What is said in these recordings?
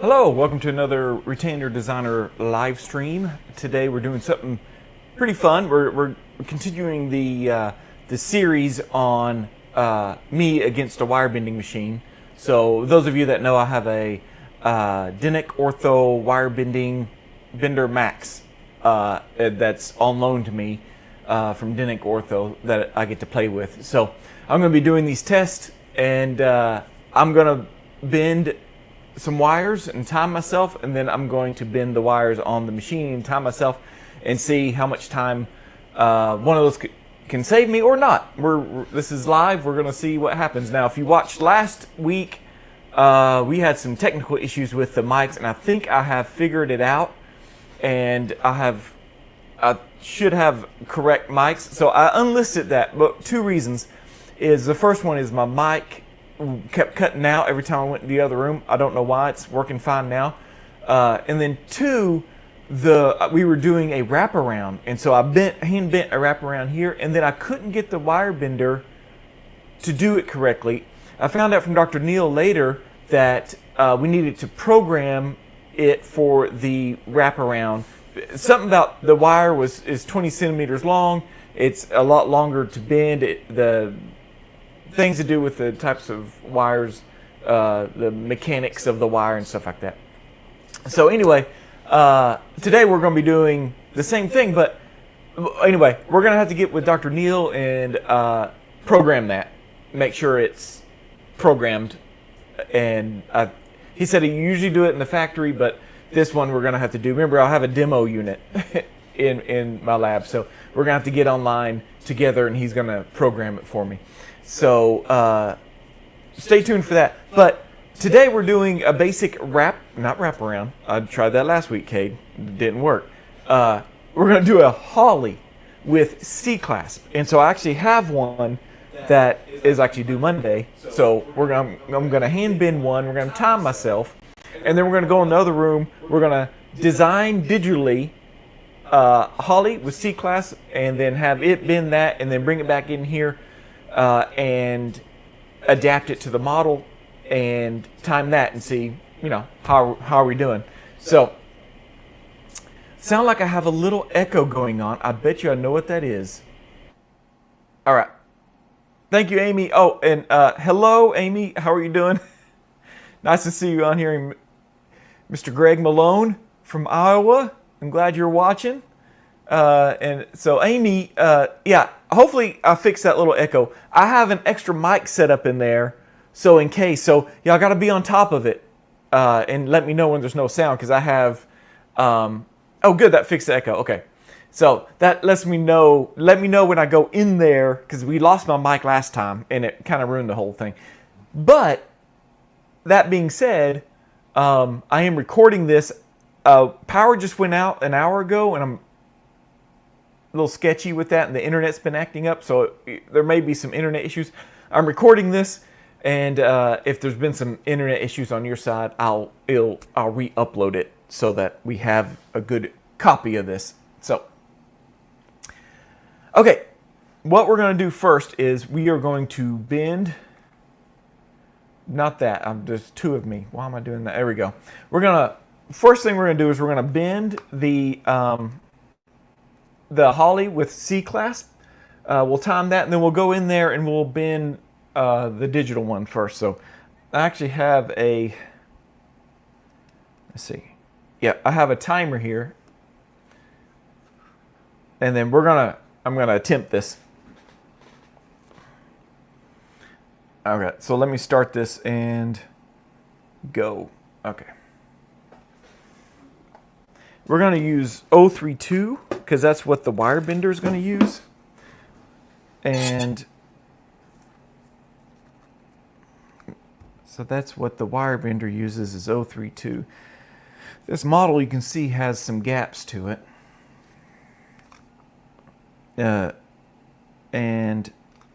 Hello, welcome to another Retainer Designer live stream. Today we're doing something pretty fun. We're continuing the series on me against a wire bending machine. So those of you that know, I have a DenckOrtho wire Bender Max that's on loan to me from DenckOrtho that I get to play with. So I'm going to be doing these tests, and I'm going to bend some wires and time myself, and then I'm going to bend the wires on the machine and time myself and see how much time one of those can save me or not. This is live. We're going to see what happens. Now, if you watched last week, we had some technical issues with the mics, and I think I have figured it out, and I should have correct mics. So I unlisted that, but two reasons. The first one is my mic kept cutting out every time I went to the other room. I don't know why. It's working fine now. And then two, we were doing a wraparound, and so I hand bent a wraparound here, and then I couldn't get the wire bender to do it correctly. I found out from Dr. Neal later that we needed to program it for the wraparound. Something about the wire is 20 centimeters long. It's a lot longer to bend. The things to do with the types of wires, the mechanics of the wire and stuff like that. So anyway, today we're going to be doing the same thing, but anyway, we're going to have to get with Dr. Neal and program that, make sure it's programmed. And he said he usually do it in the factory, but this one we're going to have to do. Remember, I'll have a demo unit in my lab, so we're going to have to get online together, and he's going to program it for me. So stay tuned for that. But today we're doing a basic not wraparound. I tried that last week, Cade. It didn't work. We're going to do a Hawley with C Clasps. And so I actually have one that is actually due Monday. So I'm going to hand bend one. We're going to time myself. And then we're going to go in the other room. We're going to design digitally Hawley with C Clasps, and then have it bend that, and then bring it back in here. And adapt it to the model and time that and see, how are we doing. So, sound like I have a little echo going on. I bet you I know what that is. All right. Thank you, Amy. Oh, and hello, Amy. How are you doing? Nice to see you on here. Mr. Greg Malone from Iowa. I'm glad you're watching. And so Amy, yeah, hopefully I fixed that little echo. I have an extra mic set up in there, so in case. So y'all got to be on top of it, and let me know when there's no sound, because I have, oh good, that fixed the echo. Okay. So that lets me know, let me know when I go in there, because we lost my mic last time, and it kind of ruined the whole thing. But that being said, I am recording this. Power just went out an hour ago, and I'm a little sketchy with that, and the internet's been acting up, so there may be some internet issues. I'm recording this, and if there's been some internet issues on your side, I'll re-upload it so that we have a good copy of this. So, okay, what we're going to do first is we are going to bend. Not that. There's two of me. Why am I doing that? There we go. First thing we're going to do is we're going to bend the Hawley with C Clasp. We'll time that, and then we'll go in there and we'll bend the digital one first. So I actually have let's see. Yeah, I have a timer here. And then I'm gonna attempt this. Okay, so let me start this and go. Okay. We're going to use 032 because that's what the wire bender is going to use. And so that's what the wire bender uses, is 032. This model, you can see, has some gaps to it. And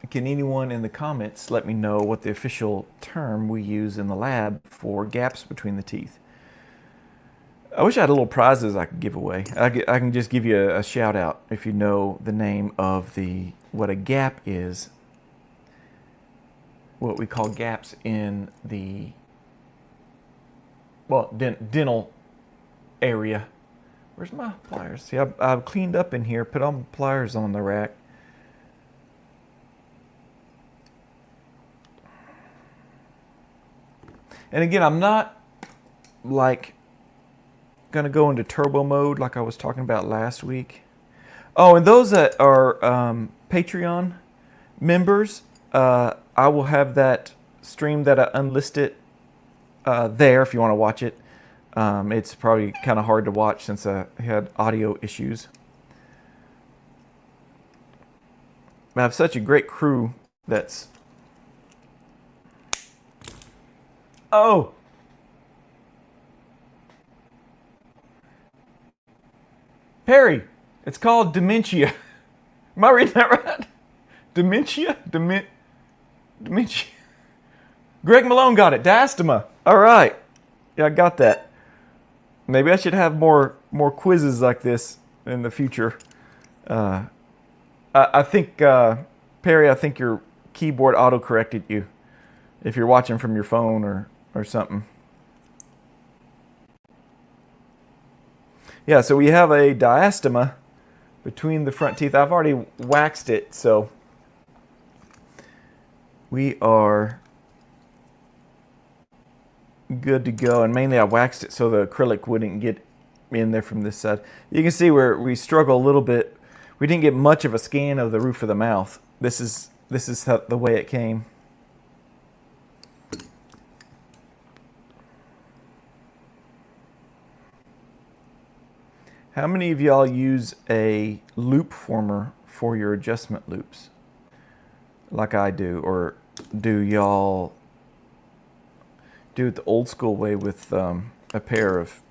can anyone in the comments let me know what the official term we use in the lab for gaps between the teeth? I wish I had little prizes I could give away. I can just give you a shout out if you know the name of what a gap is. What we call gaps in the well, dental area. Where's my pliers? See, I've cleaned up in here, put all my pliers on the rack. And again, I'm not like gonna go into turbo mode like I was talking about last week. Oh, and those that are Patreon members, I will have that stream that I unlisted there if you want to watch it. It's probably kind of hard to watch since I had audio issues. I have such a great crew that's... Oh! Perry, it's called dementia. Am I reading that right? Dementia? Dementia. Greg Malone got it. Diastema. All right. Yeah, I got that. Maybe I should have more quizzes like this in the future. I think, Perry, I think your keyboard auto-corrected you if you're watching from your phone or something. Yeah, so we have a diastema between the front teeth. I've already waxed it, so we are good to go. And mainly I waxed it so the acrylic wouldn't get in there from this side. You can see where we struggle a little bit. We didn't get much of a scan of the roof of the mouth. This is the way it came. How many of y'all use a loop former for your adjustment loops like I do? Or do y'all do it the old school way with a pair of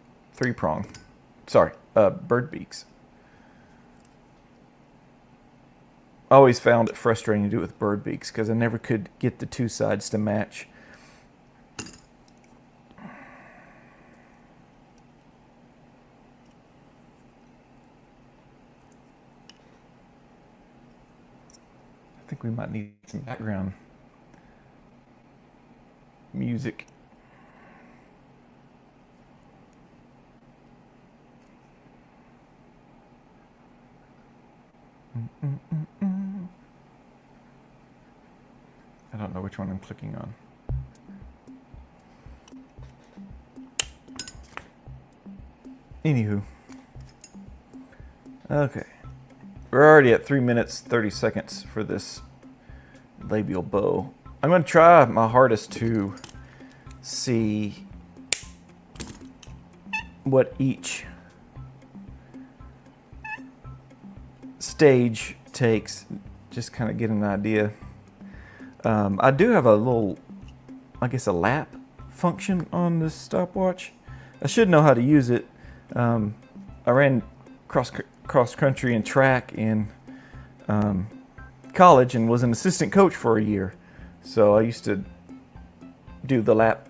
bird beaks? I always found it frustrating to do it with bird beaks because I never could get the two sides to match. I think we might need some background music. I don't know which one I'm clicking on. Anywho. Okay. We're already at 3 minutes, 30 seconds for this labial bow. I'm going to try my hardest to see what each stage takes, just kind of get an idea. I do have a little, I guess, a lap function on this stopwatch. I should know how to use it. I ran cross country and track in college and was an assistant coach for a year. So I used to do the lap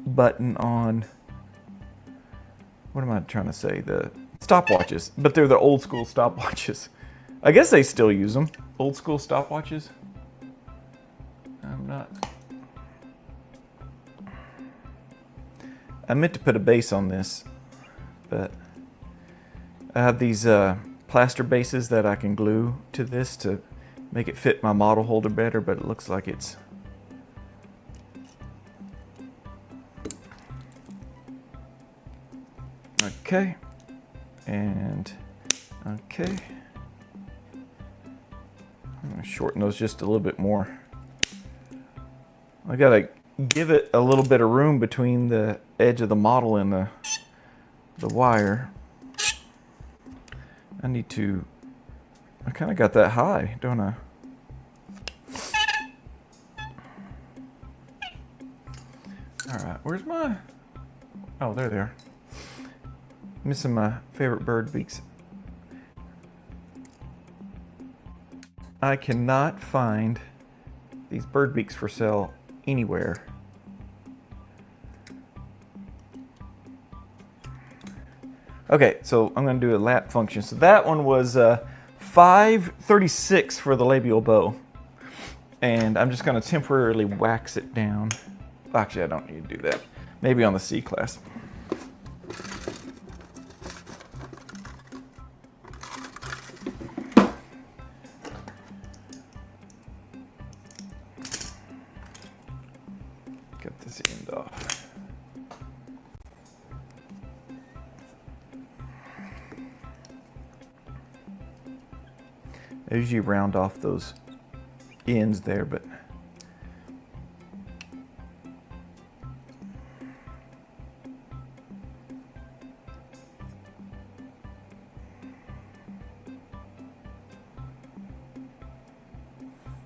button on, what am I trying to say? The stopwatches, but they're the old school stopwatches. I guess they still use them. Old school stopwatches. I'm not. I meant to put a base on this, but I have these plaster bases that I can glue to this to make it fit my model holder better, but it looks like it's okay. And okay. I'm going to shorten those just a little bit more. I got to give it a little bit of room between the edge of the model and the wire. I kind of got that high, don't I? All right, where's my, oh, there they are. Missing my favorite bird beaks. I cannot find these bird beaks for sale anywhere. Okay, so I'm going to do a lap function. So that one was 536 for the labial bow. And I'm just going to temporarily wax it down. Actually, I don't need to do that. Maybe on the C Clasp. Cut this end off. I usually round off those ends there, but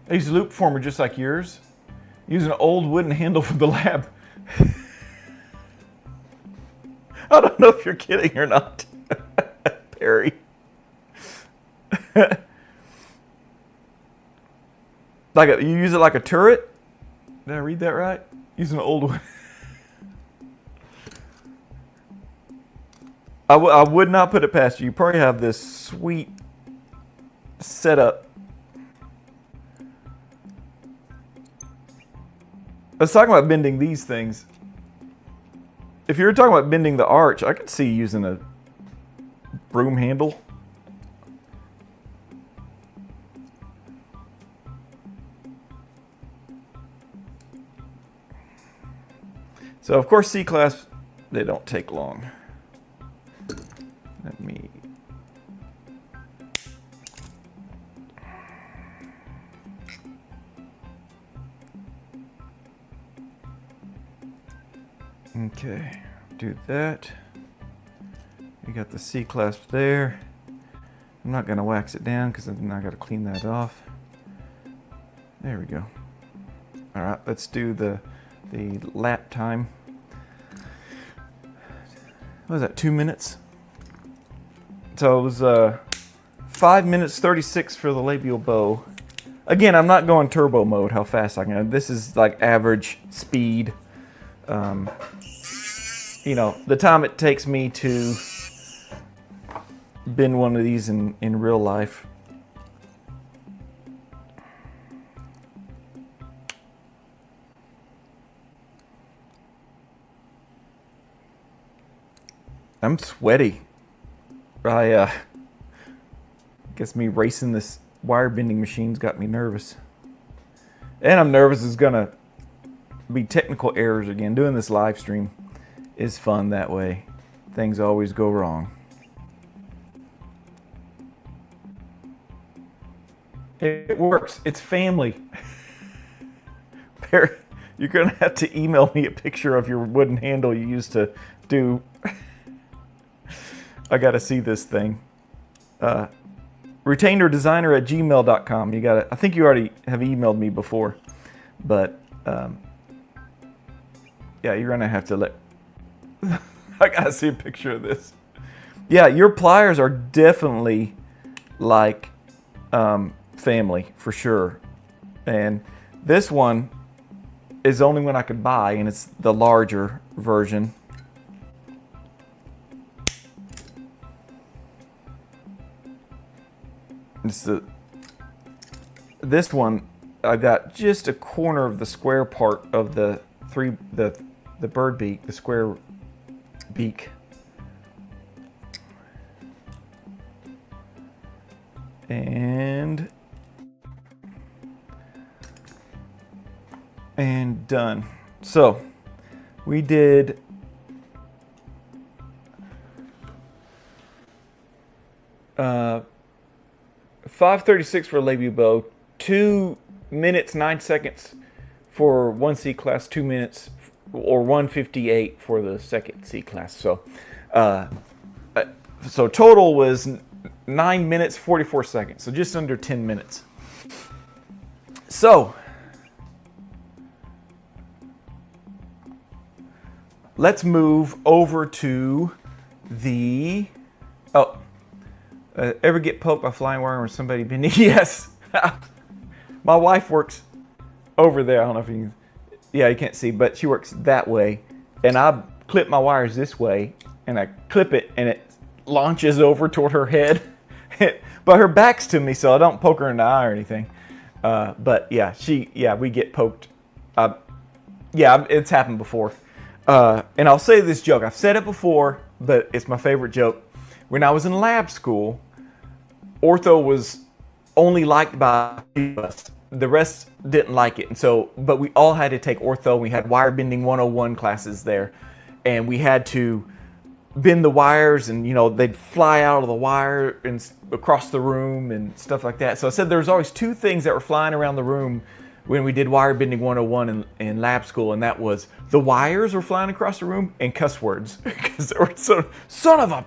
I use a loop former just like yours. Use an old wooden handle from the lab. I don't know if you're kidding or not, Perry. You use it like a turret? Did I read that right? Use an old one. I would not put it past you. You probably have this sweet setup. I was talking about bending these things. If you were talking about bending the arch, I could see using a broom handle. So of course C Clasps, they don't take long. Let me... Okay, do that. We got the C Clasp there. I'm not gonna wax it down because then I gotta clean that off. There we go. All right, let's do the lap time. What was that, 2 minutes? So it was 5 minutes 36 for the labial bow. Again, I'm not going turbo mode, how fast I can. This is like average speed. You know, the time it takes me to bend one of these in real life. I'm sweaty. I guess me racing this wire bending machine's got me nervous. And I'm nervous it's gonna be technical errors again. Doing this live stream is fun that way. Things always go wrong. It works. It's family. Perry, you're gonna have to email me a picture of your wooden handle you used to do. I gotta see this thing. Retainerdesigner@gmail.com. You gotta. I think you already have emailed me before, but yeah, you're gonna have to let. I gotta see a picture of this. Yeah, your pliers are definitely like family for sure, and this one is the only one I could buy, and it's the larger version. This one, I got just a corner of the square part of the bird beak, the square beak. And done. So we did 5:36 for a labial bow, 2 minutes 9 seconds for one C Clasp, 2 minutes, or 1:58 for the second C Clasp. So, so total was 9 minutes 44 seconds. So just under 10 minutes. So let's move over to the ever get poked by flying wire or somebody bending? Yes. My wife works over there. I don't know if you can, yeah, you can't see, but she works that way. And I clip my wires this way, and I clip it, and it launches over toward her head. But her back's to me, so I don't poke her in the eye or anything. But yeah, we get poked. Yeah, it's happened before. And I'll say this joke. I've said it before, but it's my favorite joke. When I was in lab school, ortho was only liked by a few of us. The rest didn't like it. And so, but we all had to take ortho. We had wire bending 101 classes there. And we had to bend the wires, and they'd fly out of the wire and across the room and stuff like that. So I said there was always two things that were flying around the room when we did wire bending 101 in lab school, and that was the wires were flying across the room and cuss words, because they were son of a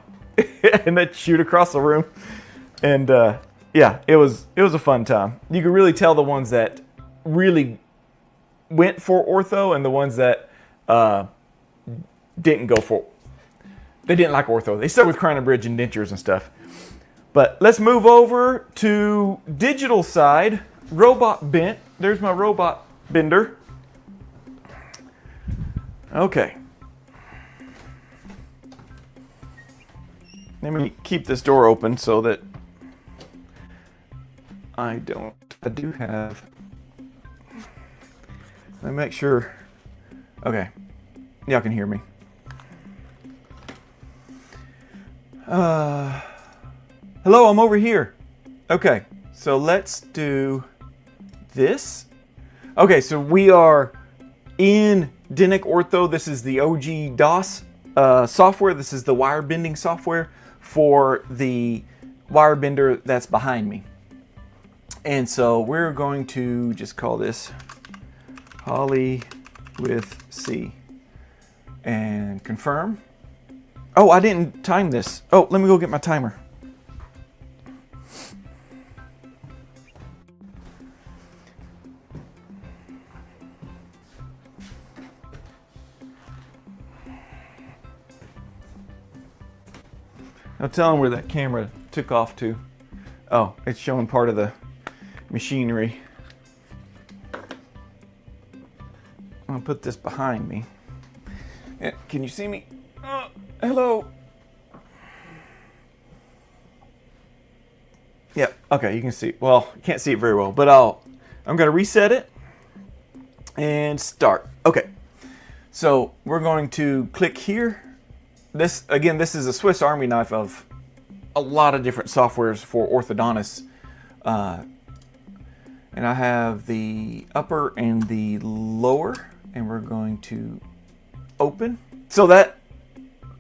and they'd shoot across the room. And yeah, it was a fun time. You could really tell the ones that really went for ortho and the ones that didn't go for. They didn't like ortho. They stuck with crown and bridge and dentures and stuff. But let's move over to digital side. Robot bent. There's my robot bender. Okay. Let me keep this door open so that I do have. Let me make sure. Okay. Y'all can hear me. Hello, I'm over here. Okay, so let's do this. Okay, so we are in DenckOrtho. This is the OG DOS software. This is the wire bending software for the wire bender that's behind me. And so we're going to just call this Hawley with C and confirm. Oh, I didn't time this. Oh, let me go get my timer. Now tell them where that camera took off to. Oh, it's showing part of the machinery. I'll put this behind me. Can you see me? Hello. Yeah, okay, you can see. Well, you can't see it very well, but I'm going to reset it and start. Okay, so we're going to click here. This is a Swiss Army knife of a lot of different softwares for orthodontists. And I have the upper and the lower, and we're going to open. So that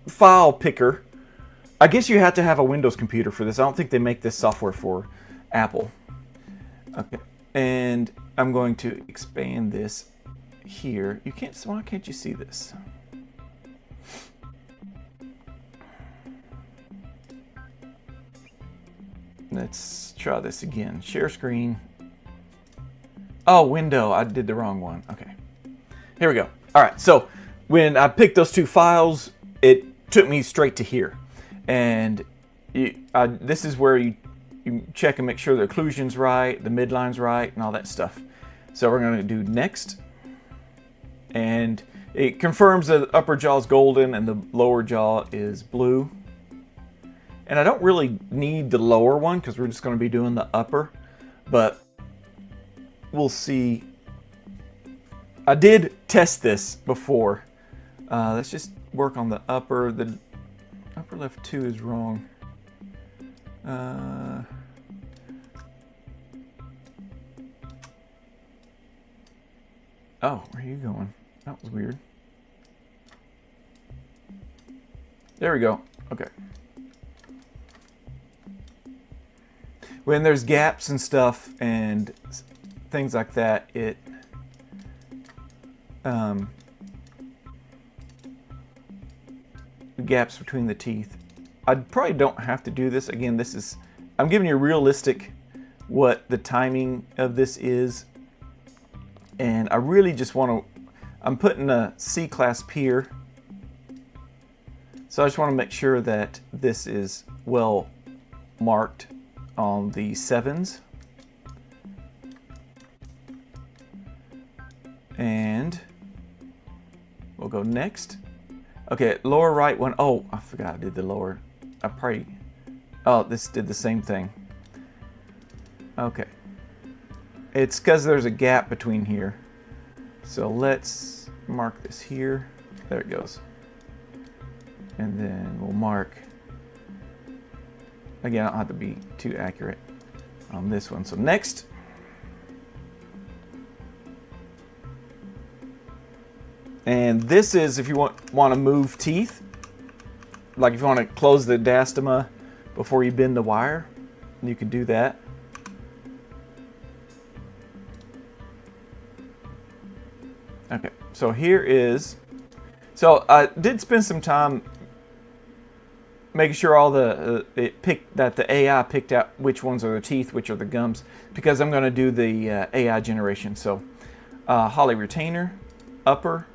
file picker, I guess you have to have a Windows computer for this. I don't think they make this software for Apple. Okay, and I'm going to expand this here. Why can't you see this? Let's try this again. Share screen. Oh, window. I did the wrong one. Okay. Here we go. All right. So when I picked those two files, it took me straight to here. And this is where you check and make sure the occlusion's right, the midline's right, and all that stuff. So we're going to do next. And it confirms that the upper jaw is golden and the lower jaw is blue. And I don't really need the lower one because we're just going to be doing the upper. But we'll see. I did test this before. Let's just work on the upper. The upper left 2 is wrong. Oh, where are you going? That was weird. There we go. Okay. When there's gaps and stuff and things like that, the gaps between the teeth. I probably don't have to do this. Again, I'm giving you realistic what the timing of this is. And I really just I'm putting a C clasp here. So I just want to make sure that this is well marked on the 7s. And we'll go next. Okay, lower right one. Oh, I forgot I did the lower. This did the same thing. Okay. It's because there's a gap between here. So let's mark this here. There it goes. And then we'll mark, again, I don't have to be too accurate on this one. So next. And this is if you want to move teeth. Like if you want to close the diastema before you bend the wire, you can do that. Okay, so here is, so I did spend some time making sure all the the AI picked out which ones are the teeth, which are the gums, because I'm going to do the AI generation. So Hawley retainer, upper,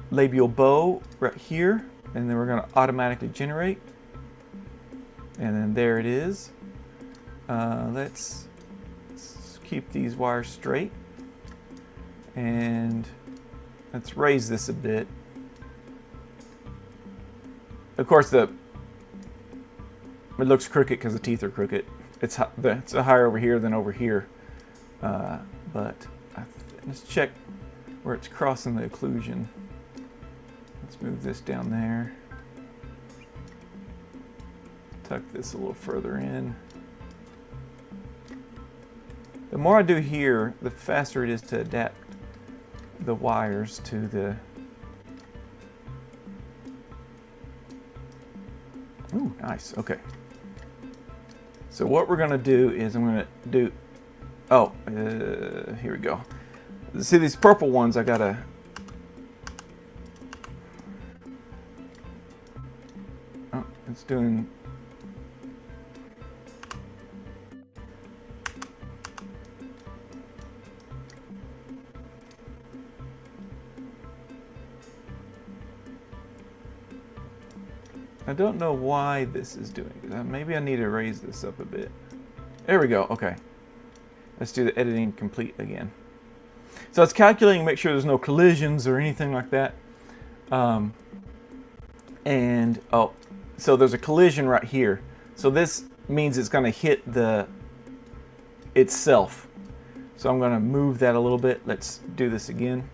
labial bow right here, and then we're going to automatically generate, and then there it is. Let's keep these wires straight, and let's raise this a bit. Of course, it looks crooked because the teeth are crooked. It's higher over here than over here, but let's check where it's crossing the occlusion. Let's move this down there. Tuck this a little further in. The more I do here, the faster it is to adapt the wires to the... Ooh, nice, okay. So what we're gonna do is I'm gonna do, here we go. See these purple ones, I gotta, it's doing, I don't know why this is doing it. Maybe I need to raise this up a bit. There we go, okay. Let's do the editing complete again. So it's calculating, make sure there's no collisions or anything like that. So there's a collision right here. So this means it's gonna hit itself. So I'm gonna move that a little bit. Let's do this again.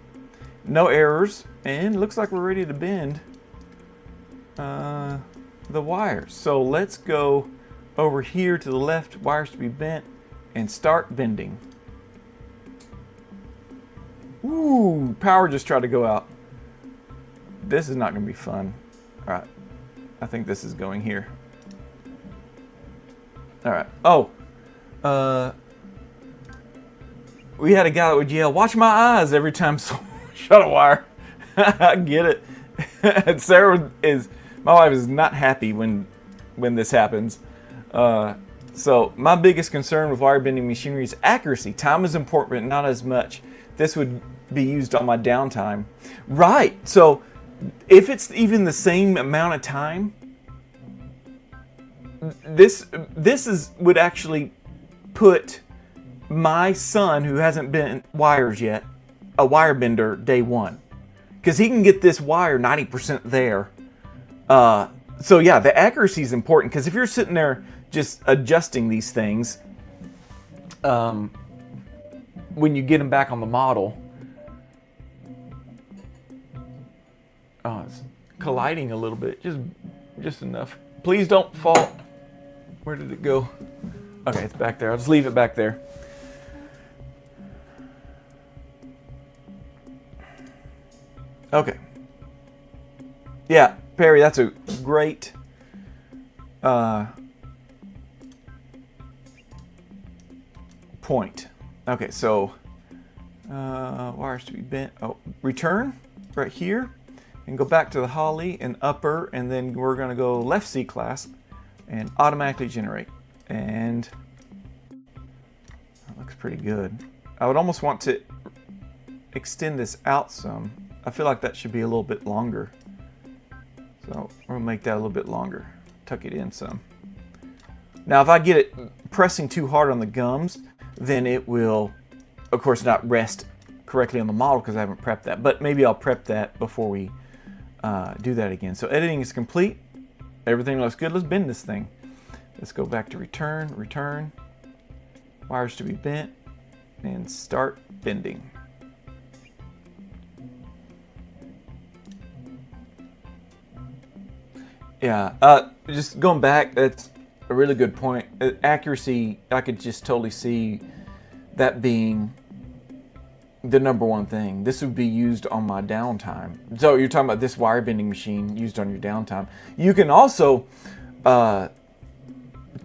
No errors, and looks like we're ready to bend the wires. So let's go over here to the left, wires to be bent, and start bending. Ooh, power just tried to go out. This is not going to be fun. All right, I think this is going here. All right. Oh, we had a guy that would yell, "Watch my eyes," every time someone shut a wire. I get it. And my wife is not happy when this happens. So my biggest concern with wire bending machinery is accuracy. Time is important, but not as much. This would be used on my downtime. Right, so if it's even the same amount of time, this would actually put my son, who hasn't bent wires yet, a wire bender day one. Because he can get this wire 90% there. So yeah, the accuracy is important, because if you're sitting there just adjusting these things, when you get them back on the model, it's colliding a little bit, just enough. Please don't fall. Where did it go? Okay, it's back there. I'll just leave it back there. Okay. Yeah, Perry, that's a great point. Okay, so wires to be bent. Oh, return right here, and go back to the Hawley and upper, and then we're going to go left C clasp and automatically generate. And that looks pretty good. I would almost want to extend this out some. I feel like that should be a little bit longer. So we're gonna make that a little bit longer. Tuck it in some. Now if I get it pressing too hard on the gums, then it will, of course, not rest correctly on the model because I haven't prepped that. But maybe I'll prep that before we do that again. So editing is complete. Everything looks good. Let's bend this thing. Let's go back to return, wires to be bent, and start bending. Yeah, just going back, that's a really good point. Accuracy, I could just totally see that being the number one thing. This would be used on my downtime. So you're talking about this wire bending machine used on your downtime. You can also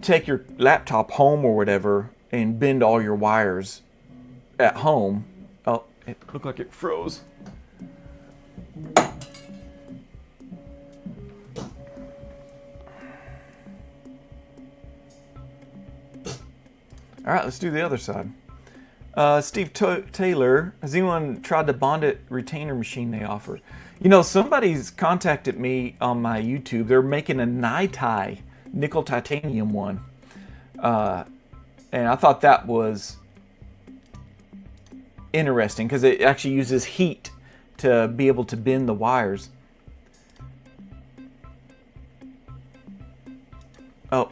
take your laptop home or whatever and bend all your wires at home. Oh, it looked like it froze. All right, let's do the other side. Steve Taylor, has anyone tried the bonded retainer machine they offer? You know, somebody's contacted me on my YouTube. They're making a Nai nickel titanium one. And I thought that was interesting because it actually uses heat to be able to bend the wires. Oh,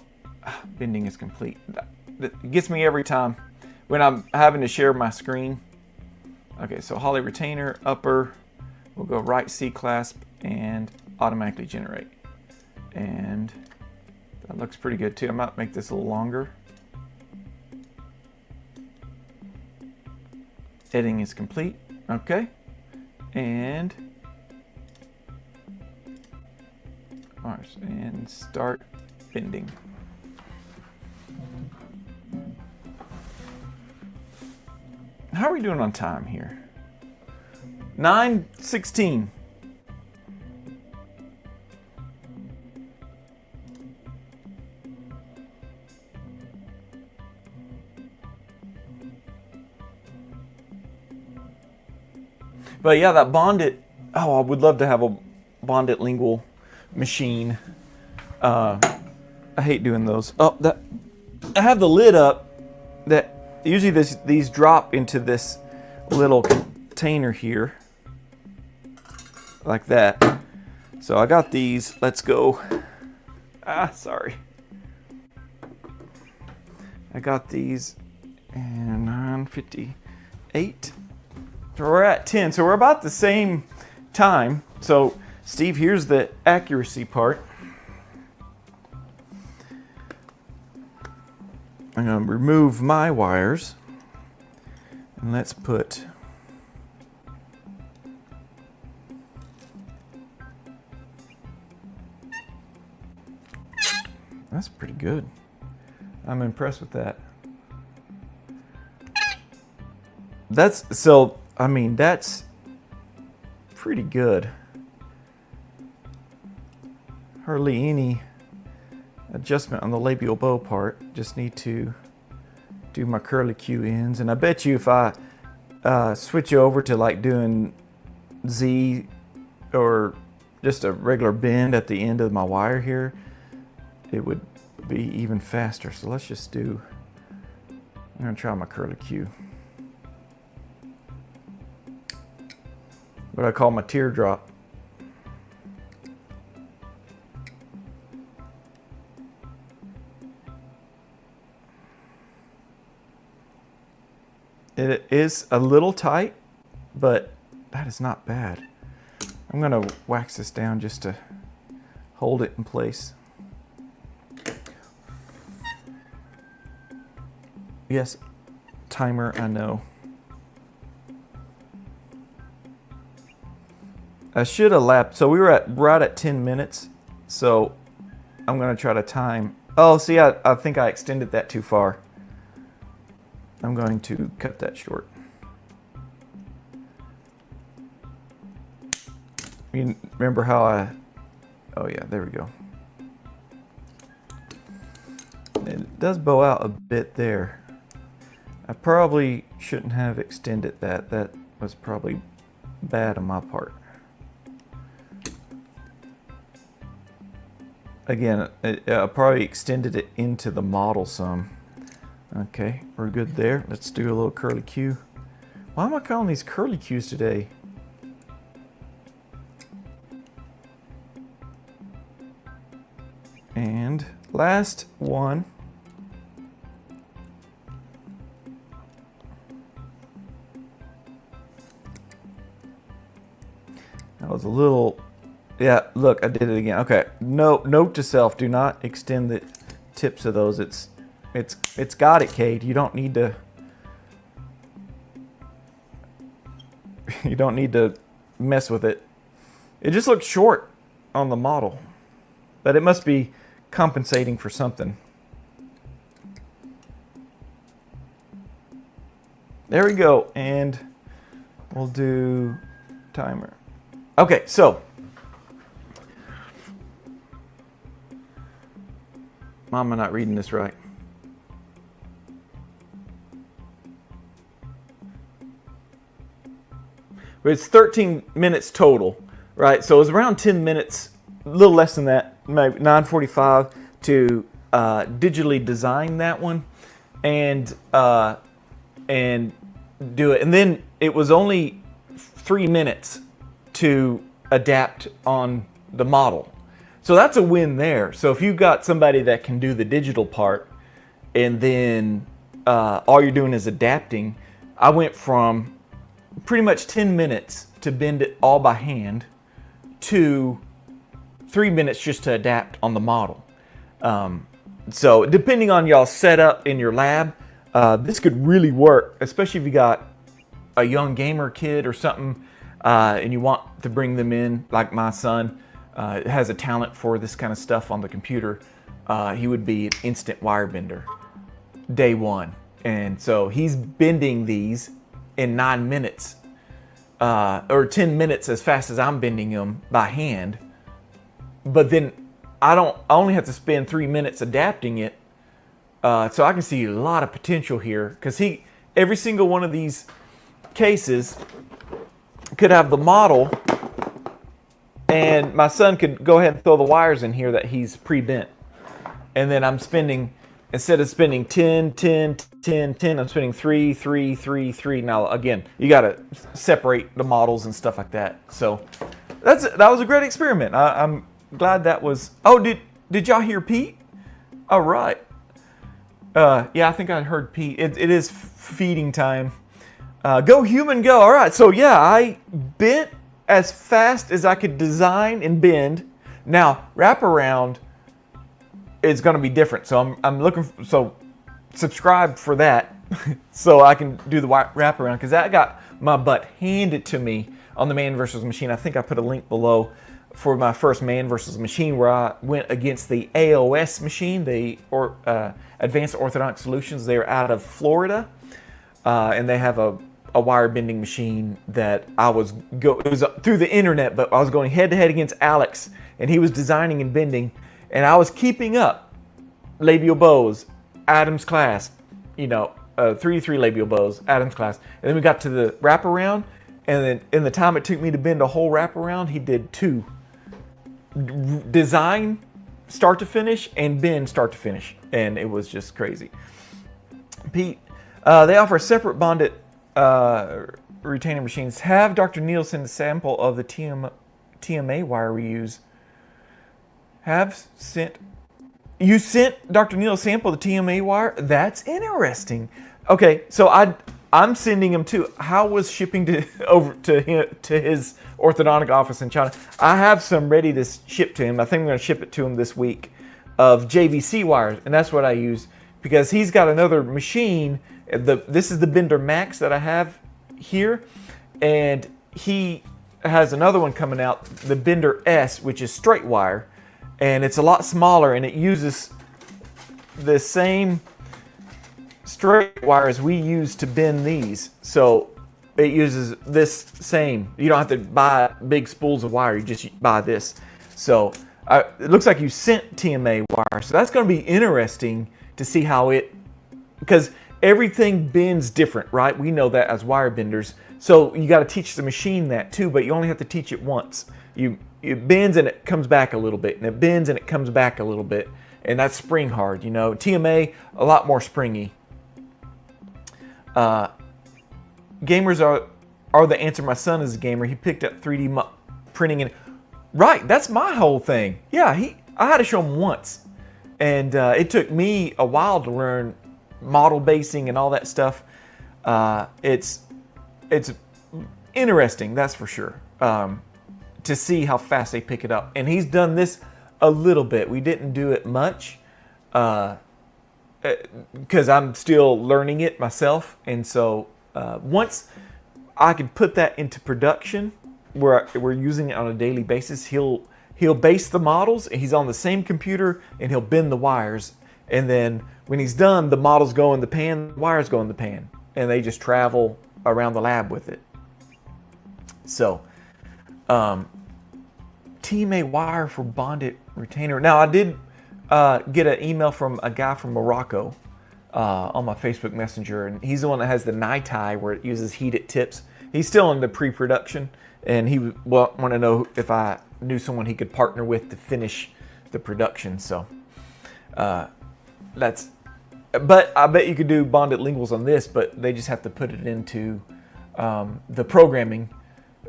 bending is complete. It gets me every time when I'm having to share my screen. Okay, so Hawley retainer, upper, we'll go right C clasp and automatically generate. And that looks pretty good too. I might make this a little longer. Editing is complete. Okay. And start bending. How are we doing on time here? 9:16. But yeah, that bonded, oh, I would love to have a bonded lingual machine. I hate doing those. Oh, that I have the lid up. That usually these drop into this little container here, like that. So I got these. Let's go. Sorry. I got these, and 9:58. So we're at 10. So we're about the same time. So Steve, here's the accuracy part. I'm going to remove my wires. And let's put that's pretty good. I'm impressed with that. I mean, that's pretty good. Hardly any adjustment on the labial bow part. Just need to do my curlicue ends. And I bet you if I switch over to like doing Z or just a regular bend at the end of my wire here, it would be even faster. So let's just do, I'm gonna try my curlicue. What I call my teardrop. It is a little tight, but that is not bad. I'm gonna wax this down just to hold it in place. Yes, timer, I know. I should have lapped. So we were right at 10 minutes. So I'm going to try to time. Oh, see, I think I extended that too far. I'm going to cut that short. You remember how oh yeah, there we go. It does bow out a bit there. I probably shouldn't have extended that. That was probably bad on my part. Again, I probably extended it into the model some. Okay, we're good there. Let's do a little curlicue. Why am I calling these curlicues today? And last one. That was a little Yeah, look, I did it again. Okay, note to self: do not extend the tips of those. It's got it, Cade. You don't need to. You don't need to mess with it. It just looks short on the model, but it must be compensating for something. There we go, and we'll do timer. Okay, so Mom, I'm not reading this right. But it's 13 minutes total, right? So it was around 10 minutes, a little less than that, maybe 9:45 to digitally design that one and do it. And then it was only 3 minutes to adapt on the model. So that's a win there. So if you've got somebody that can do the digital part and then all you're doing is adapting, I went from pretty much 10 minutes to bend it all by hand to 3 minutes just to adapt on the model. So depending on y'all's setup in your lab, this could really work, especially if you got a young gamer kid or something and you want to bring them in, like my son has a talent for this kind of stuff on the computer. He would be an instant wire bender day one. And so he's bending these in 9 minutes or 10 minutes as fast as I'm bending them by hand. But then I only have to spend 3 minutes adapting it. So I can see a lot of potential here because every single one of these cases could have the model and my son could go ahead and throw the wires in here that he's pre-bent. And then I'm spending, instead of spending 10, 10, 10, 10, I'm spending 3, 3, 3, 3. Now, again, you got to separate the models and stuff like that. So that was a great experiment. I'm glad that was... Oh, did y'all hear Pete? All right. Yeah, I think I heard Pete. It is feeding time. Go human, go. All right, so yeah, I bent as fast as I could design and bend. Now, wraparound is going to be different. So I'm looking, so subscribe for that so I can do the wraparound because that got my butt handed to me on the Man vs. Machine. I think I put a link below for my first Man vs. Machine where I went against the AOS machine, the Advanced Orthodontic Solutions. They're out of Florida and they have a wire bending machine that it was through the internet, but I was going head to head against Alex and he was designing and bending and I was keeping up labial bows, Adam's clasp, 3-3 labial bows, Adam's clasp. And then we got to the wraparound and then in the time it took me to bend a whole wraparound, he did 2. Design start to finish and bend start to finish. And it was just crazy. Pete, they offer separate bonded retainer machines. Have Dr. Neal send a sample of the TMA wire we use. You sent Dr. Neal a sample of the TMA wire? That's interesting. Okay, so I'm sending him too. How was shipping over to his orthodontic office in China? I have some ready to ship to him. I think I'm going to ship it to him this week of JVC wires, and that's what I use because he's got another machine. This is the Bender Max that I have here, and he has another one coming out, the Bender S, which is straight wire, and it's a lot smaller, and it uses the same straight wire as we use to bend these. So it uses this same. You don't have to buy big spools of wire. You just buy this. So it looks like you sent TMA wire. So that's going to be interesting to see how because everything bends different, right? We know that as wire benders. So you got to teach the machine that too, but you only have to teach it once. It bends and it comes back a little bit, and it bends and it comes back a little bit, and that's spring hard. TMA a lot more springy. Gamers are the answer. My son is a gamer. He picked up 3D printing and right. That's my whole thing. Yeah, I had to show him once, and it took me a while to learn model basing and all that stuff. It's interesting, that's for sure. to see how fast they pick it up. And he's done this a little bit. We didn't do it much because I'm still learning it myself. And so once I can put that into production, where we're using it on a daily basis, he'll base the models. He's on the same computer, and he'll bend the wires. And then when he's done, the models go in the pan, the wires go in the pan, and they just travel around the lab with it. So, TMA wire for bonded retainer. Now, I did get an email from a guy from Morocco on my Facebook Messenger, and he's the one that has the NiTi where it uses heated tips. He's still in the pre-production, and he wanted to know if I knew someone he could partner with to finish the production. So, but I bet you could do bonded linguals on this, but they just have to put it into the programming,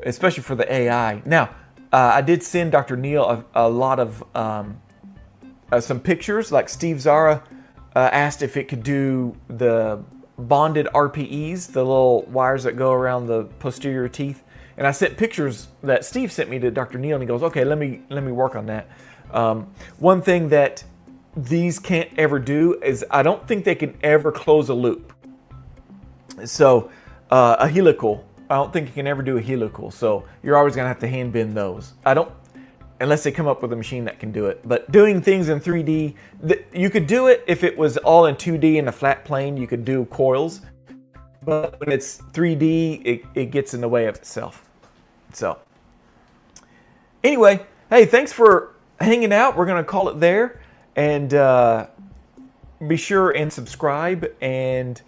especially for the AI. Now, I did send Dr. Neal a lot of some pictures. Like Steve Zara asked if it could do the bonded RPEs, the little wires that go around the posterior teeth. And I sent pictures that Steve sent me to Dr. Neal, and he goes, "Okay, let me work on that." One thing that these can't ever do is I don't think they can ever close a loop. So a helical, I don't think you can ever do a helical. So you're always gonna have to hand bend those. Unless they come up with a machine that can do it. But doing things in 3D, you could do it if it was all in 2D in a flat plane. You could do coils, but when it's 3D, it gets in the way of itself. So anyway, hey, thanks for hanging out. We're gonna call it there. And be sure and subscribe. And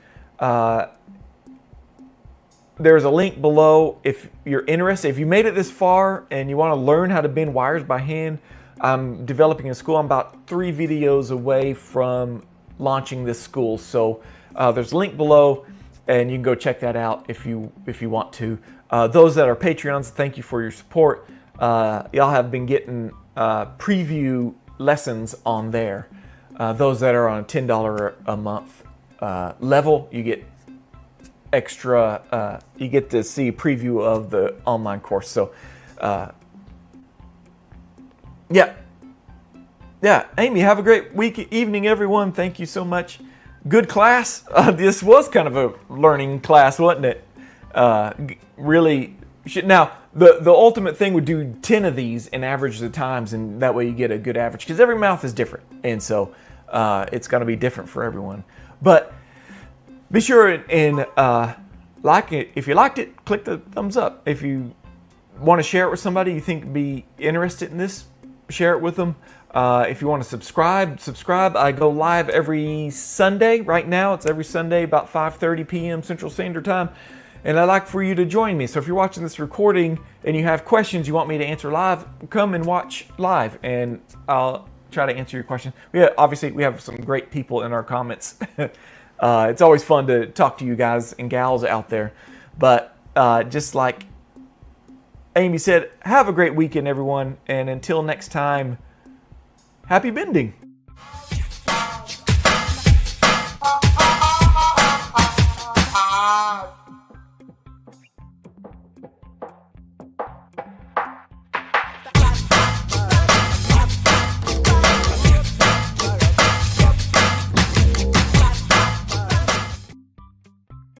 there's a link below if you're interested. If you made it this far and you want to learn how to bend wires by hand, I'm developing a school. I'm about 3 videos away from launching this school. So there's a link below, and you can go check that out if you want to. Those that are Patreons, thank you for your support. Y'all have been getting preview lessons on there. Those that are on a $10 a month level, you get extra, you get to see a preview of the online course. So yeah, Amy, have a great evening, everyone. Thank you so much. Good class. This was kind of a learning class, wasn't it? Really should. Now, the ultimate thing would do 10 of these and average the times, and that way you get a good average, because every mouth is different, and so it's going to be different for everyone. But be sure and like it. If you liked it, click the thumbs up. If you want to share it with somebody you think would be interested in this, share it with them. If you want to subscribe. I go live every Sunday. Right now, it's every Sunday about 5:30 p.m. Central Standard Time. And I'd like for you to join me. So if you're watching this recording and you have questions you want me to answer live, come and watch live, and I'll try to answer your question. Obviously, we have some great people in our comments. It's always fun to talk to you guys and gals out there. But just like Amy said, have a great weekend, everyone. And until next time, happy bending.